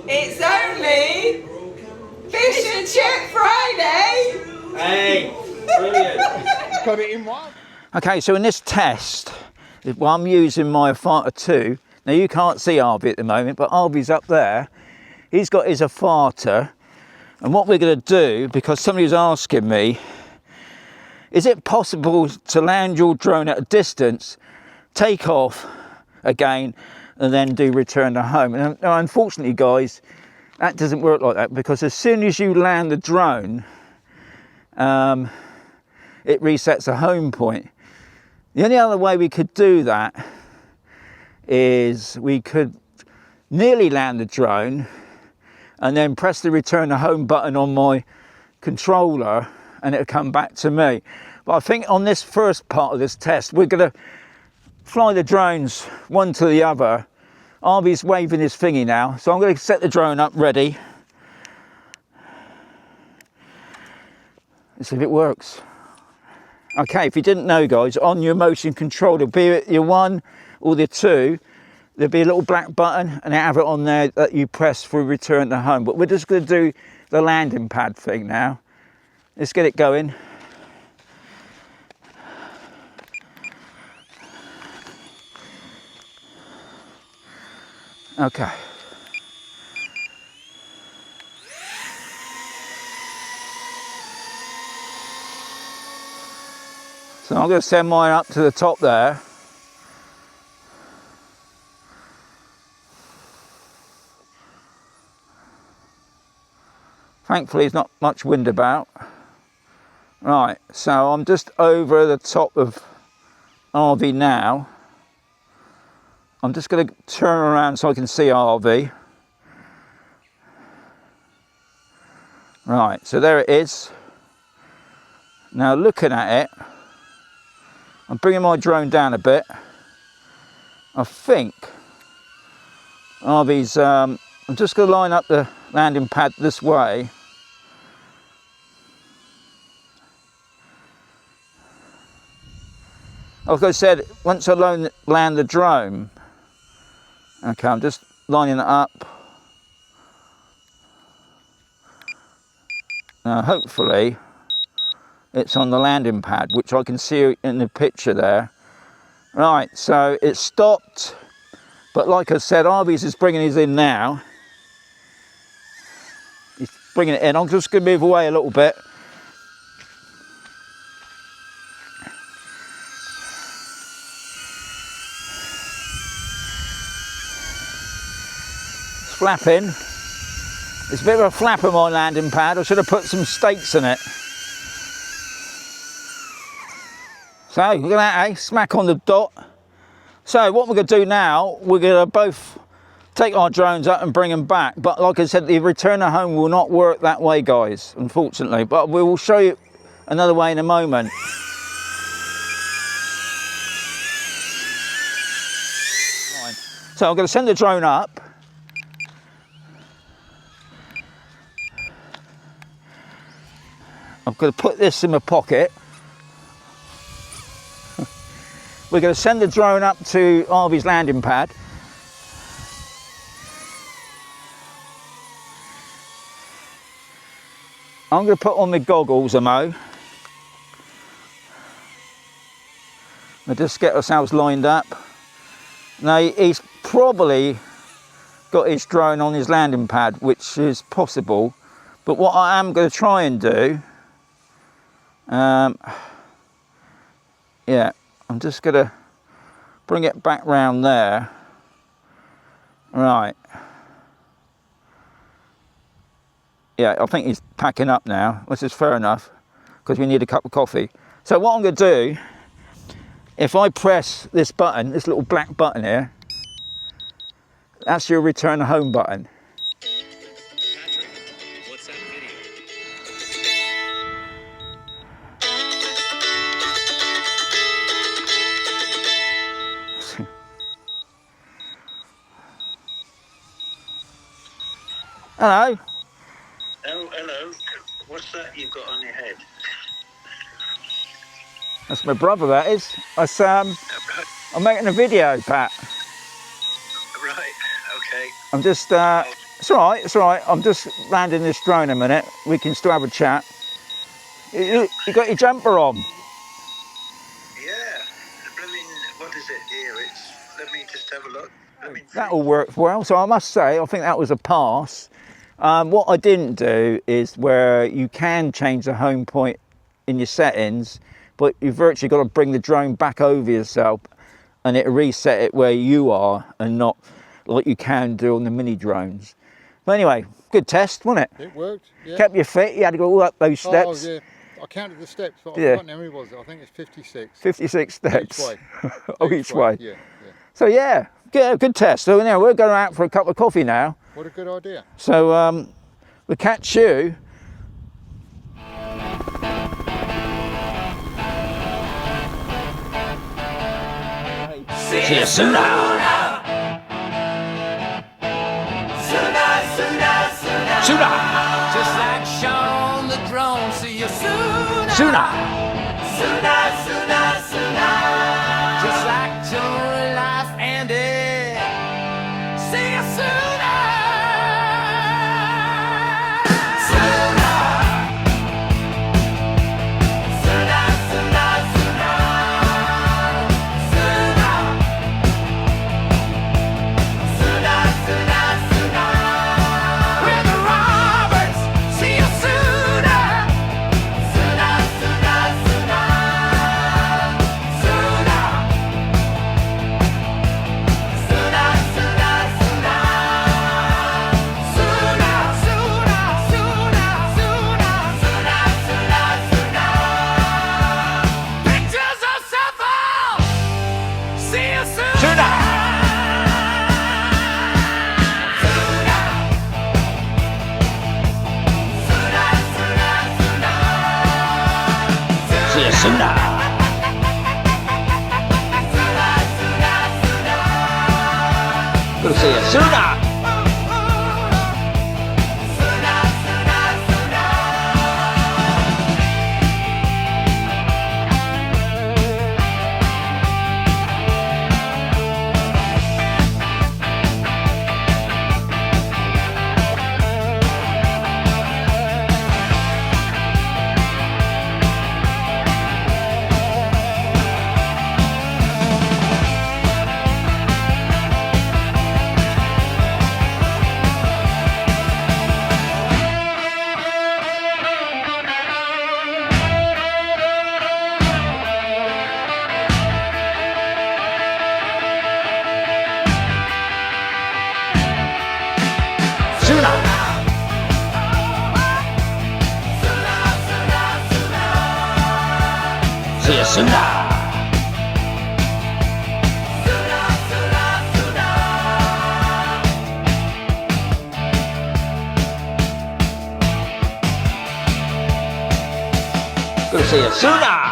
It's only Fish and Chip Friday! Hey, brilliant. Got it in one. Okay, so in this test, well, I'm using my Avata 2. Now you can't see Harvey at the moment, but Harvey's up there. He's got his Avata. And what we're going to do, because somebody was asking me, is it possible to land your drone at a distance, take off again, and then do return to home? And unfortunately, guys, that doesn't work like that, because as soon as you land the drone, it resets a home point. The only other way we could do that is we could nearly land the drone and then press the return to home button on my controller and it'll come back to me. But I think on this first part of this test, we're going to fly the drones one to the other. Harvey's waving his thingy now, so I'm going to set the drone up ready. Let's see if it works. Okay, if you didn't know, guys, on your motion controller, be it your 1 or the 2, there'll be a little black button and have it on there that you press for return to home. But we're just going to do the landing pad thing now. Let's get it going. Okay. So I'm going to send mine up to the top there. Thankfully, there's not much wind about. Right, so I'm just over the top of Harvey now. I'm just going to turn around so I can see Harvey. Right, so there it is. Now looking at it, I'm bringing my drone down a bit. I think Harvey's, I'm just going to line up the landing pad this way. Like I said, once I land the drone, okay, I'm just lining it up. Now hopefully it's on the landing pad, which I can see in the picture there. Right, so it's stopped, but like I said, Harvey's is bringing his in now. He's bringing it in. I'm just going to move away a little bit. It's flapping. It's a bit of a flap on my landing pad. I should have put some stakes in it. So, look at that, eh? Smack on the dot. So, what we're going to do now, we're going to both take our drones up and bring them back. But like I said, the return to home will not work that way, guys, unfortunately. But we will show you another way in a moment. Right. So, I'm going to send the drone up. I'm going to put this in my pocket. We're going to send the drone up to Harvey's landing pad. I'm going to put on my goggles, Mo. We'll just get ourselves lined up. Now, he's probably got his drone on his landing pad, which is possible. But what I am going to try and do, yeah, I'm just going to bring it back round there. Right. Yeah, I think he's packing up now, which is fair enough, because we need a cup of coffee. So what I'm going to do, if I press this button, this little black button here, that's your return home button. Patrick, what's that video? Hello. Oh, hello. What's that you've got on your head? That's my brother, that is. That's, I'm making a video, Pat. Right, okay. I'm just It's all right, it's all right. I'm just landing this drone a minute. We can still have a chat. You got your jumper on? Yeah. What is it here? Let me just have a look. That all worked well. So I must say, I think that was a pass. What I didn't do is where you can change the home point in your settings, but you've virtually got to bring the drone back over yourself and it reset it where you are and not like you can do on the mini drones. But anyway, good test, wasn't it? It worked, yeah. Kept you fit, you had to go all up those steps. Oh, yeah. I counted the steps, but Yeah. I forgot how many was it. I think it's 56. 56 steps. Each way. Oh, each way. Yeah, yeah. So yeah, good test. So now we're going out for a cup of coffee now. What a good idea. So we'll catch you. See you soon now. Sooner. Just like Shaun the drone, see you sooner. Sooner. Just like Joy Life ended. See you sooner. Sooner. Sooner, sooner, sooner. Sooner. Sooner, sooner, sooner. With the Roberts, see you sooner. Sooner, sooner, sooner. Sooner. Sooner, sooner, sooner. Sooner, sooner, sooner, sooner, sooner, sooner, sooner. Pictures of Suffolk. See you soon. Sooner. See you sooner. We'll see you sooner. See you sooner. Gonna see you sooner.